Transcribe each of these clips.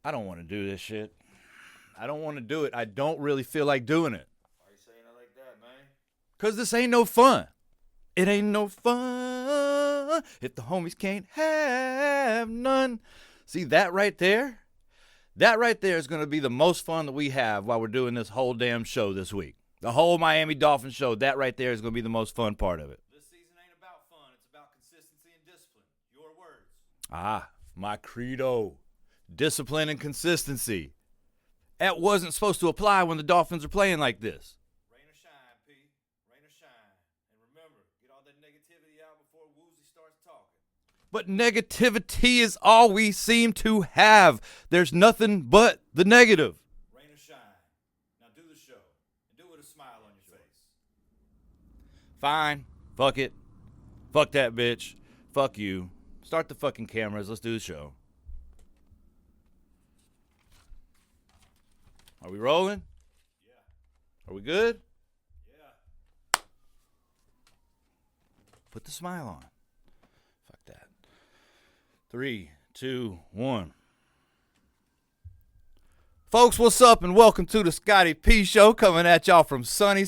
I don't want to do this shit. I don't want to do it. I don't really feel like doing it. Why you saying it like that, man? Because this ain't no fun. It ain't no fun if the homies can't have none. See, that right there? That right there is going to be the most fun that we have while we're doing this whole damn show this week. The whole Miami Dolphins show, that right there is going to be the most fun part of it. This season ain't about fun. It's about consistency and discipline. Your words. Ah, my credo. Discipline and consistency. That wasn't supposed to apply when the Dolphins are playing like this. Rain or shine, P. Rain or shine. And remember, get all that negativity out before Woozy starts talking. But negativity is all we seem to have. There's nothing but the negative. Rain or shine. Now do the show. And do it with a smile on your face. Fine. Fuck it. Fuck that bitch. Fuck you. Start the fucking cameras. Let's do the show. Are we rolling? Yeah. Are we good? Yeah. Put the smile on. Fuck that. 3, 2, 1. Folks, what's up and welcome to the Scotty P Show, coming at y'all from sunny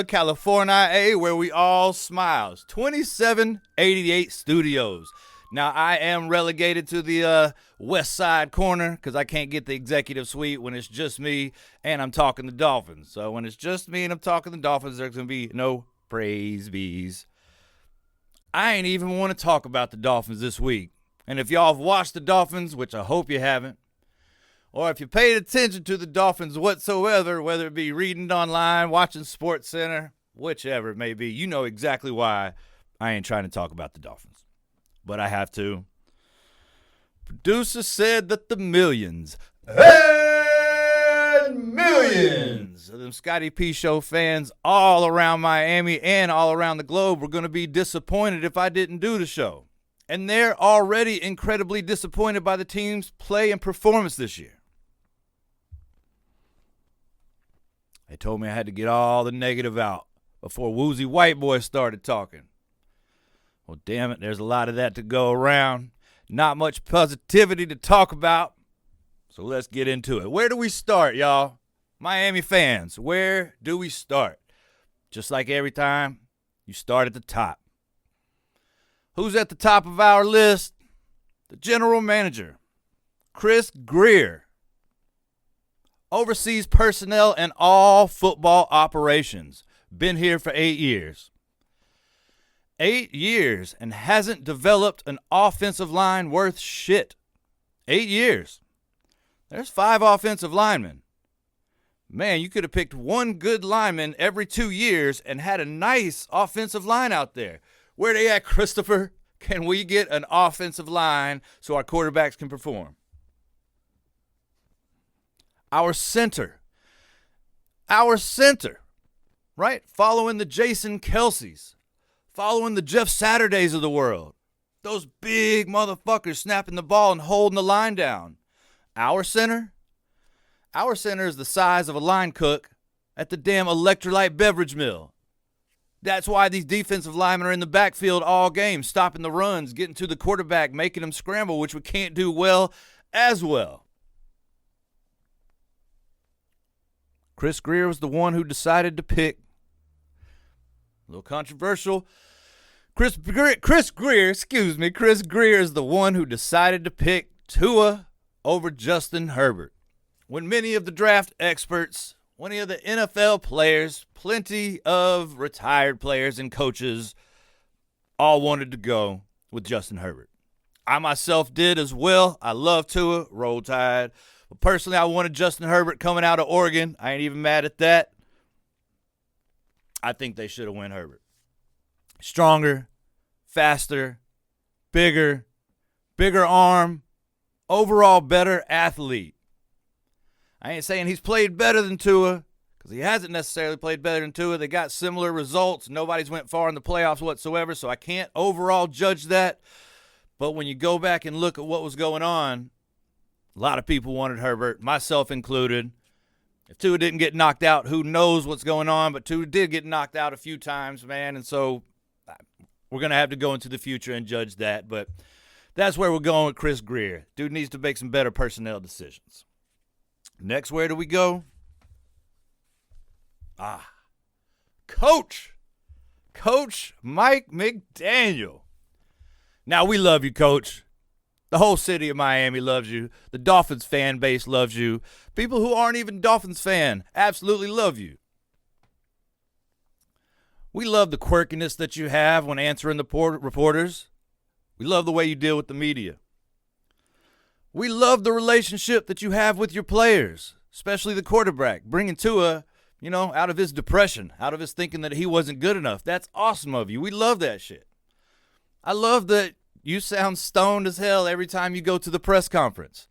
California, where we all smiles. 2788 Studios. Now, I am relegated to the west side corner because I can't get the executive suite when it's just me and I'm talking the Dolphins. So when it's just me and I'm talking the Dolphins, there's going to be no praise bees. I ain't even want to talk about the Dolphins this week. And if y'all have watched the Dolphins, which I hope you haven't, or if you paid attention to the Dolphins whatsoever, whether it be reading online, watching Sports Center, whichever it may be, you know exactly why I ain't trying to talk about the Dolphins. But I have to. Producer said that the millions and millions of them Scotty P Show fans all around Miami and all around the globe were going to be disappointed if I didn't do the show. And they're already incredibly disappointed by the team's play and performance this year. They told me I had to get all the negative out before Woozy White Boy started talking. Well, damn it, there's a lot of that to go around. Not much positivity to talk about. So let's get into it. Where do we start, y'all? Miami fans, where do we start? Just like every time, you start at the top. Who's at the top of our list? The general manager, Chris Grier. Oversees personnel and all football operations. Been here for 8 years. 8 years and hasn't developed an offensive line worth shit. 8 years. There's 5 offensive linemen. Man, you could have picked one good lineman every 2 years and had a nice offensive line out there. Where they at, Christopher? Can we get an offensive line so our quarterbacks can perform? Our center, right? Following the Jason Kelce's. Following the Jeff Saturdays of the world. Those big motherfuckers snapping the ball and holding the line down. Our center is the size of a line cook at the damn electrolyte beverage mill. That's why these defensive linemen are in the backfield all game, stopping the runs, getting to the quarterback, making him scramble, which we can't do well as well. Chris Grier was the one who decided to pick, a little controversial, Chris Grier is the one who decided to pick Tua over Justin Herbert. When many of the draft experts, many of the NFL players, plenty of retired players and coaches all wanted to go with Justin Herbert. I myself did as well. I love Tua, Roll Tide. But personally, I wanted Justin Herbert coming out of Oregon. I ain't even mad at that. I think they should have went Herbert. Stronger, faster, bigger arm, overall better athlete. I ain't saying he's played better than Tua, because he hasn't necessarily played better than Tua. They got similar results. Nobody's went far in the playoffs whatsoever, so I can't overall judge that. But when you go back and look at what was going on, a lot of people wanted Herbert, myself included. If Tua didn't get knocked out, who knows what's going on, but Tua did get knocked out a few times, man, and so we're going to have to go into the future and judge that. But That's where we're going with Chris Grier. Dude needs to make some better personnel decisions. Next, where do we go? Coach Mike McDaniel. Now, we love you, Coach. The whole city of Miami loves you. The Dolphins fan base loves you. People who aren't even Dolphins fan absolutely love you. We love the quirkiness that you have when answering the reporters. We love the way you deal with the media. We love the relationship that you have with your players, especially the quarterback, bringing Tua, out of his depression, out of his thinking that he wasn't good enough. That's awesome of you. We love that shit. I love that you sound stoned as hell every time you go to the press conference.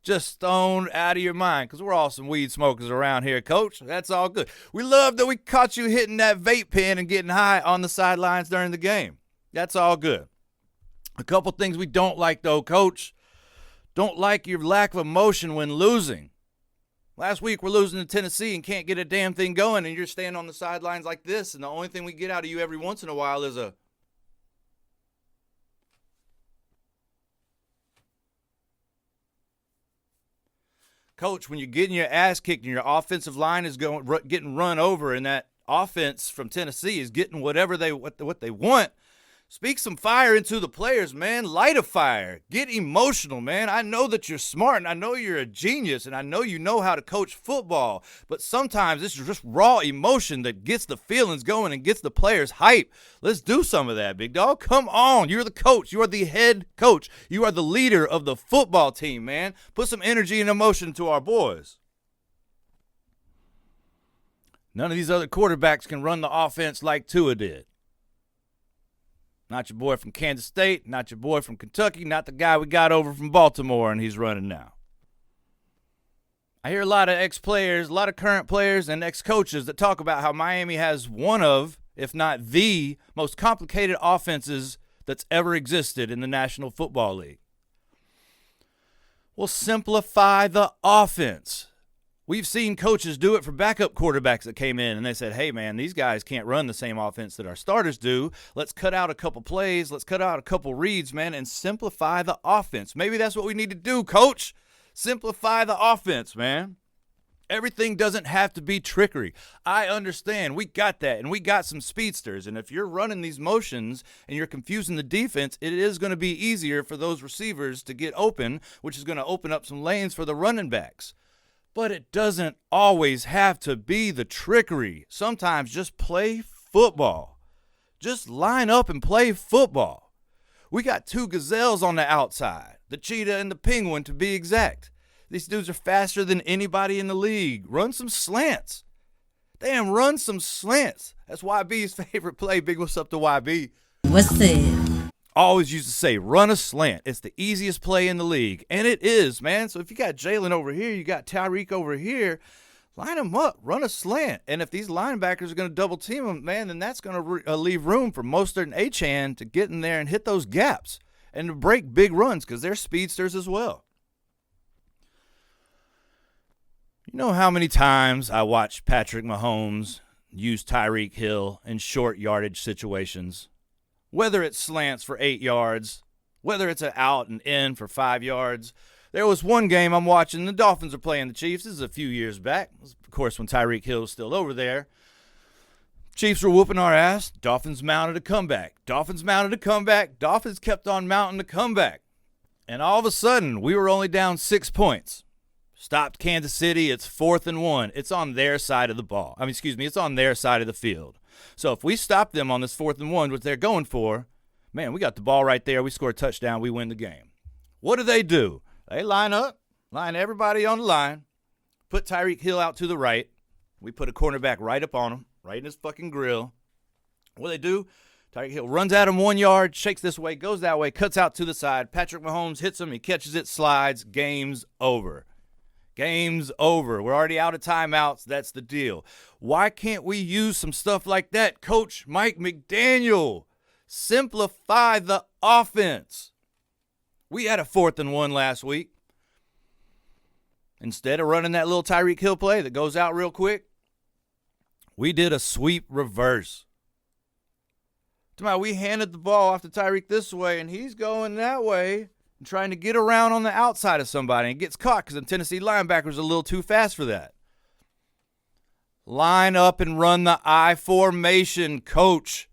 Just stoned out of your mind, because we're all some weed smokers around here, Coach. That's all good. We love that we caught you hitting that vape pen and getting high on the sidelines during the game. That's all good. A couple things we don't like, though, Coach. Don't like your lack of emotion when losing. Last week, we're losing to Tennessee and can't get a damn thing going, and you're standing on the sidelines like this, and the only thing we get out of you every once in a while is a... Coach, when you're getting your ass kicked and your offensive line is getting run over, and that offense from Tennessee is getting what they want, speak some fire into the players, man. Light a fire. Get emotional, man. I know that you're smart, and I know you're a genius, and I know you know how to coach football, but sometimes this is just raw emotion that gets the feelings going and gets the players hype. Let's do some of that, big dog. Come on. You're the coach. You are the head coach. You are the leader of the football team, man. Put some energy and emotion into our boys. None of these other quarterbacks can run the offense like Tua did. Not your boy from Kansas State, not your boy from Kentucky, not the guy we got over from Baltimore and he's running now. I hear a lot of ex-players, a lot of current players and ex-coaches that talk about how Miami has one of, if not the, most complicated offenses that's ever existed in the National Football League. Well, simplify the offense. We've seen coaches do it for backup quarterbacks that came in and they said, hey, man, these guys can't run the same offense that our starters do. Let's cut out a couple plays. Let's cut out a couple reads, man, and simplify the offense. Maybe that's what we need to do, Coach. Simplify the offense, man. Everything doesn't have to be trickery. I understand. We got that, and we got some speedsters. And if you're running these motions and you're confusing the defense, it is going to be easier for those receivers to get open, which is going to open up some lanes for the running backs. But it doesn't always have to be the trickery. Sometimes just play football. Just line up and play football. We got two gazelles on the outside, the cheetah and the penguin to be exact. These dudes are faster than anybody in the league. Run some slants. Damn, run some slants. That's YB's favorite play. Big what's up to YB. What's it? Always used to say, run a slant. It's the easiest play in the league. And it is, man. So if you got Jalen over here, you got Tyreek over here, line them up. Run a slant. And if these linebackers are going to double team them, man, then that's going to leave room for Mostert and Achane to get in there and hit those gaps and to break big runs because they're speedsters as well. You know how many times I watched Patrick Mahomes use Tyreek Hill in short yardage situations? Whether it's slants for 8 yards, whether it's an out and in for 5 yards. There was one game I'm watching. The Dolphins are playing the Chiefs. This is a few years back. Of course, when Tyreek Hill was still over there. Chiefs were whooping our ass. Dolphins mounted a comeback. Dolphins kept on mounting the comeback. And all of a sudden, we were only down 6 points. Stopped Kansas City. It's 4th and 1. It's on their side of the ball. It's on their side of the field. So if we stop them on this 4th and 1, which they're going for, man, we got the ball right there. We score a touchdown. We win the game. What do? They line up, line everybody on the line, put Tyreek Hill out to the right. We put a cornerback right up on him, right in his fucking grill. What do? Tyreek Hill runs at him 1 yard, shakes this way, goes that way, cuts out to the side. Patrick Mahomes hits him. He catches it, slides. Game's over. Game's over. We're already out of timeouts. That's the deal. Why can't we use some stuff like that? Coach Mike McDaniel, simplify the offense. We had a 4th and 1 last week. Instead of running that little Tyreek Hill play that goes out real quick, we did a sweep reverse. We handed the ball off to Tyreek this way, and he's going that way and trying to get around on the outside of somebody and gets caught because the Tennessee linebacker's a little too fast for that. Line up and run the I formation, coach.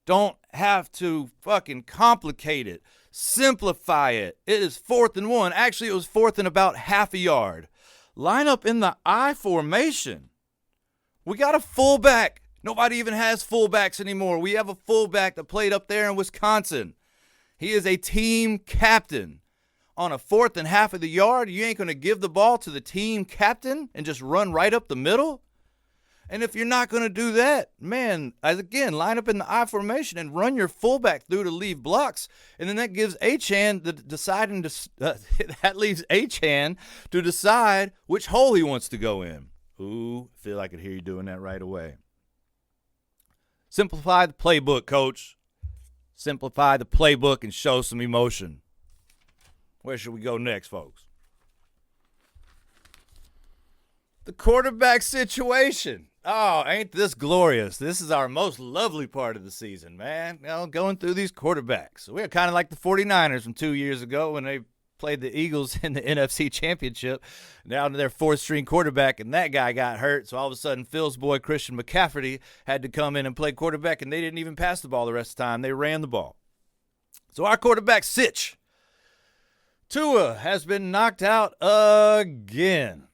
Don't have to fucking complicate it. Simplify it. It is 4th and 1. Actually, it was 4th and about half a yard. Line up in the I formation. We got a fullback. Nobody even has fullbacks anymore. We have a fullback that played up there in Wisconsin. He is a team captain. On a 4th and half of the yard, you ain't going to give the ball to the team captain and just run right up the middle? And if you're not going to do that, man, again, line up in the I formation and run your fullback through to leave blocks. And then that gives Achane that leaves Achane to decide which hole he wants to go in. Ooh, I feel like I could hear you doing that right away. Simplify the playbook, coach. Simplify the playbook and show some emotion. Where should we go next, folks? The quarterback situation. Oh, ain't this glorious? This is our most lovely part of the season, man. You know, going through these quarterbacks. We're kind of like the 49ers from 2 years ago when they played the Eagles in the NFC Championship, down to their 4th-string quarterback, and that guy got hurt. So all of a sudden, Phil's boy, Christian McCaffrey, had to come in and play quarterback, and they didn't even pass the ball the rest of the time. They ran the ball. So our quarterback, Sitch. Tua has been knocked out again.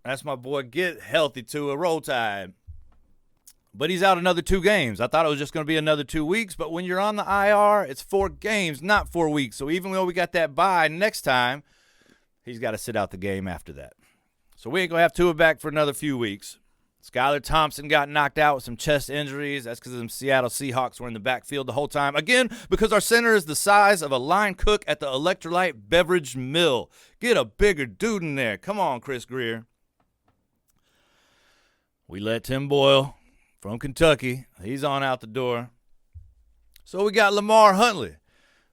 That's my boy. Get healthy, Tua. Roll Tide. But he's out another 2 games. I thought it was just going to be another 2 weeks, but when you're on the IR, it's 4 games, not 4 weeks. So even though we got that bye next time, he's got to sit out the game after that. So we ain't going to have Tua back for another few weeks. Skylar Thompson got knocked out with some chest injuries. That's because the Seattle Seahawks were in the backfield the whole time. Again, because our center is the size of a line cook at the Electrolyte Beverage Mill. Get a bigger dude in there. Come on, Chris Grier. We let Tim Boyle from Kentucky. He's on out the door. So we got Lamar Huntley,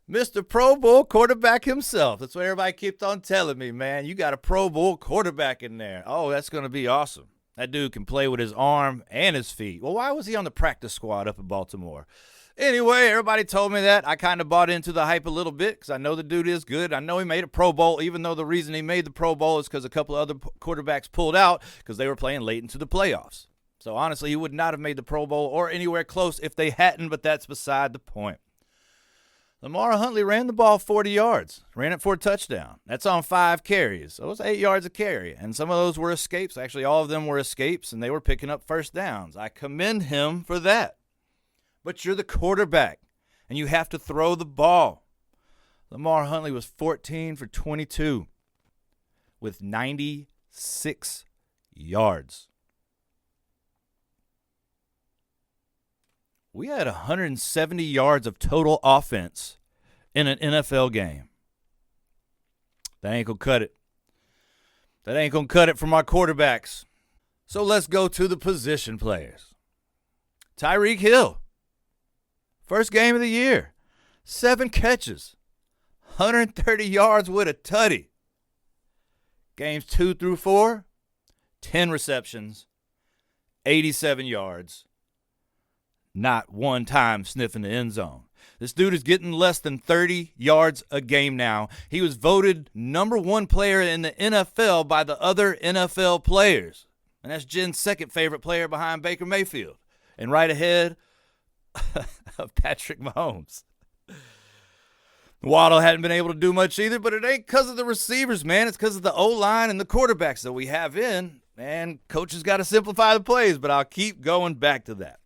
Mr. Pro Bowl quarterback himself. That's what everybody kept on telling me, man. You got a Pro Bowl quarterback in there. Oh, that's going to be awesome. That dude can play with his arm and his feet. Well, why was he on the practice squad up in Baltimore? Anyway, everybody told me that. I kind of bought into the hype a little bit because I know the dude is good. I know he made a Pro Bowl, even though the reason he made the Pro Bowl is because a couple of other quarterbacks pulled out because they were playing late into the playoffs. So, honestly, he would not have made the Pro Bowl or anywhere close if they hadn't, but that's beside the point. Lamar Huntley ran the ball 40 yards, ran it for a touchdown. That's on 5 carries. So it was 8 yards a carry, and some of those were escapes. Actually, all of them were escapes, and they were picking up first downs. I commend him for that. But you're the quarterback, and you have to throw the ball. Lamar Huntley was 14 for 22 with 96 yards. We had 170 yards of total offense in an NFL game. That ain't going to cut it. That ain't going to cut it from our quarterbacks. So let's go to the position players. Tyreek Hill. First game of the year. 7 catches. 130 yards with a tutty. Games 2 through 4. 10 receptions. 87 yards. Not one time sniffing the end zone. This dude is getting less than 30 yards a game now. He was voted number 1 player in the NFL by the other NFL players. And that's Jen's second favorite player behind Baker Mayfield. And right ahead of Patrick Mahomes. Waddle hadn't been able to do much either, but it ain't because of the receivers, man. It's because of the O-line and the quarterbacks that we have in. And coaches got to simplify the plays, but I'll keep going back to that.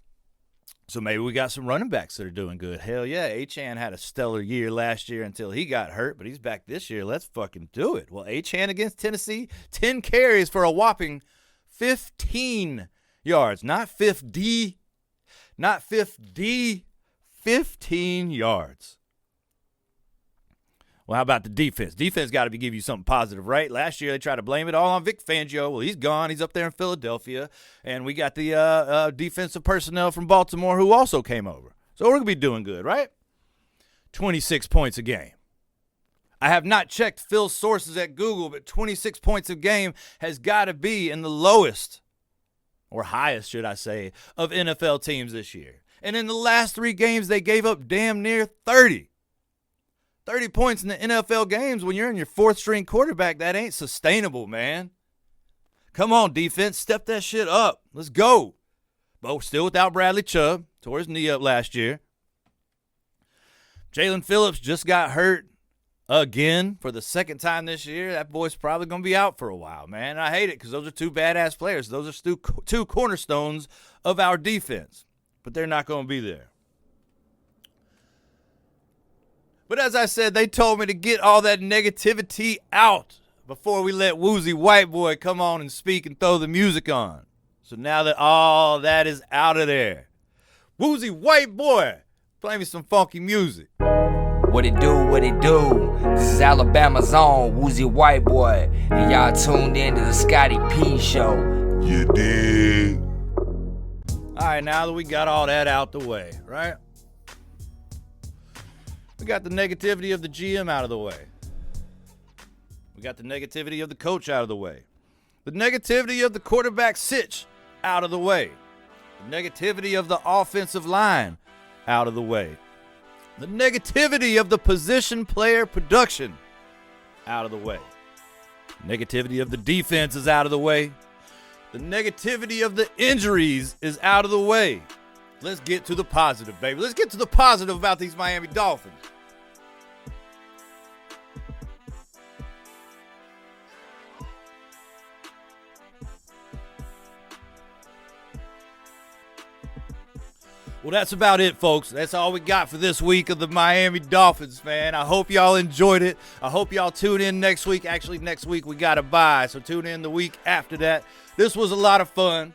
So maybe we got some running backs that are doing good. Hell yeah, Achane had a stellar year last year until he got hurt, but he's back this year. Let's fucking do it. Well, Achane against Tennessee, 10 carries for a whopping 15 yards. Not 50, not 50, 15 yards. Well, how about the defense? Defense got to give you something positive, right? Last year, they tried to blame it all on Vic Fangio. Well, he's gone. He's up there in Philadelphia. And we got the defensive personnel from Baltimore who also came over. So we're going to be doing good, right? 26 points a game. I have not checked Phil's sources at Google, but 26 points a game has got to be in the lowest, or highest, should I say, of NFL teams this year. And in the last 3 games, they gave up damn near 30. 30 points in the NFL games when you're in your 4th-string quarterback, that ain't sustainable, man. Come on, defense, step that shit up. Let's go. But we're still without Bradley Chubb. Tore his knee up last year. Jalen Phillips just got hurt again for the 2nd time this year. That boy's probably going to be out for a while, man. I hate it because those are 2 badass players. Those are 2 cornerstones of our defense. But they're not going to be there. But as I said, they told me to get all that negativity out before we let Woozy White Boy come on and speak and throw the music on. So now that all that is out of there, Woozy White Boy, play me some funky music. What it do? This is Alabama's own Woozy White Boy, and y'all tuned in to the Scotty P Show. You dig? All right, now that we got all that out the way, right? We got the negativity of the GM out of the way. We got the negativity of the coach out of the way. The negativity of the quarterback sitch out of the way. The negativity of the offensive line out of the way. The negativity of the position player production out of the way. Negativity of the defense is out of the way. The negativity of the injuries is out of the way. Let's get to the positive, baby. Let's get to the positive about these Miami Dolphins. Well, that's about it, folks. That's all we got for this week of the Miami Dolphins, man. I hope y'all enjoyed it. I hope y'all tune in next week. Actually, next week we got a bye, so tune in the week after that. This was a lot of fun.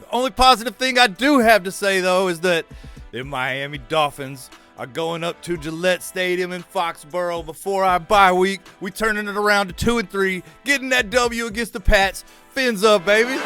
The only positive thing I do have to say, though, is that the Miami Dolphins are going up to Gillette Stadium in Foxborough before our bye week. We turning it around to 2-3, getting that W against the Pats. Fins up, baby.